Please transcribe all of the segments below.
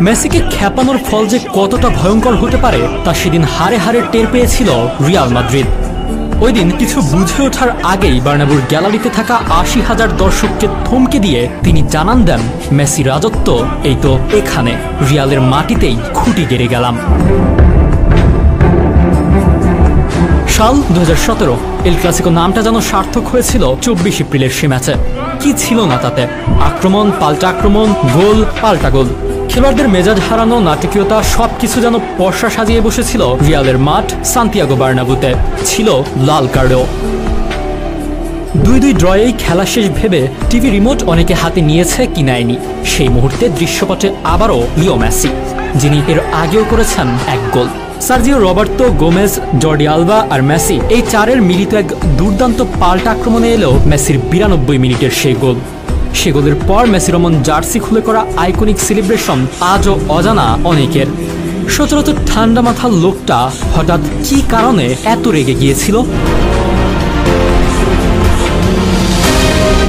মেসিকে খেপানোর ফল যে কতটা ভয়ঙ্কর হতে পারে তা সেদিন হারে হারে টের পেয়েছিল রিয়াল মাদ্রিদ। ওই দিন কিছু বুঝে ওঠার আগেই বার্নাব্যুর গ্যালারিতে থাকা ৮০,০০০ দর্শককে থমকে দিয়ে তিনি জানান দেন, মেসি রাজত্ব এই তো এখানে, রিয়ালের মাটিতেই খুঁটি গেড়ে গেলাম। সাল ২০১৭ এল ক্লাসিকো নামটা যেন সার্থক হয়েছিল ২৪ এপ্রিলের সে ম্যাচে। কি ছিল না তাতে? আক্রমণ, পাল্টা আক্রমণ, গোল, পাল্টা গোল। খেলোয়াড়দের মেজাজ হারানো নাটকীয়তা সবকিছু যেন পর্ষা সাজিয়ে বসেছিল রিয়ালের মাঠ সান্তিয়াগো বার্নাব্যুতে। ছিল লাল কার্ডও। ২-২ ড্রয়েই খেলা শেষ ভেবে টিভি রিমোট অনেকে হাতে নিয়েছে কি নেয়নি। সেই মুহূর্তে দৃশ্যপটে আবারও লিও মেসি, যিনি এর আগেও করেছেন এক goal. Sergio Roberto, Gomez, Jordi Alba আর মেসি এই চারের মিলিত এক দুর্দান্ত পাল্টা আক্রমণে এলেও মেসির ৯২ মিনিটের সেই গোল। সে গোলের পর মেসি রমন জার্সি খুলে করা আইকনিক সেলিব্রেশন আজও অজানা অনেকের। সচরাচর ঠান্ডা মাথার লোকটা হঠাৎ কি কারণে এত রেগে গিয়েছিল?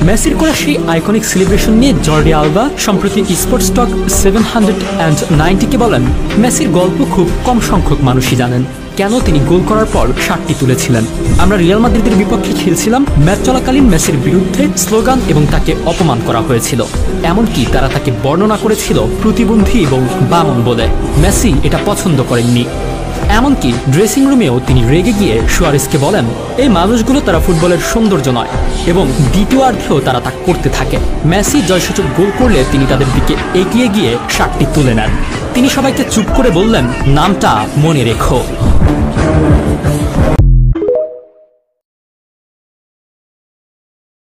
মেসির করা সেই আইকনিক সেলিব্রেশন নিয়ে জর্ডি আলবা সম্প্রতি স্পোর্টস টক 790কে বলেন, মেসির গল্প খুব কম সংখ্যক মানুষই জানেন। কেন তিনি গোল করার পর শার্টটি তুলেছিলেন। আমরা রিয়াল মাদ্রিদের বিপক্ষে খেলছিলাম, ম্যাচ চলাকালীন মেসির বিরুদ্ধে স্লোগান এবং তাকে অপমান করা হয়েছিল। এমনকি তারা তাকে বর্ণনা করেছিল প্রতিবন্ধী এবং বামন বলে। মেসি এটা পছন্দ করেননি। এমনকি ড্রেসিং রুমেও তিনি রেগে গিয়ে সুয়ারেজকে বলেন, এই মানুষগুলো তারা ফুটবলের সৌন্দর্য নয়, এবং দ্বিতীয়ার্ধেও তারা তা করতে থাকে। মেসি জয়সূচক গোল করলে তিনি তাদের দিকে এগিয়ে গিয়ে শার্টটি তুলে নেন। তিনি সবাইকে চুপ করে বললেন, নামটা মনে রেখো।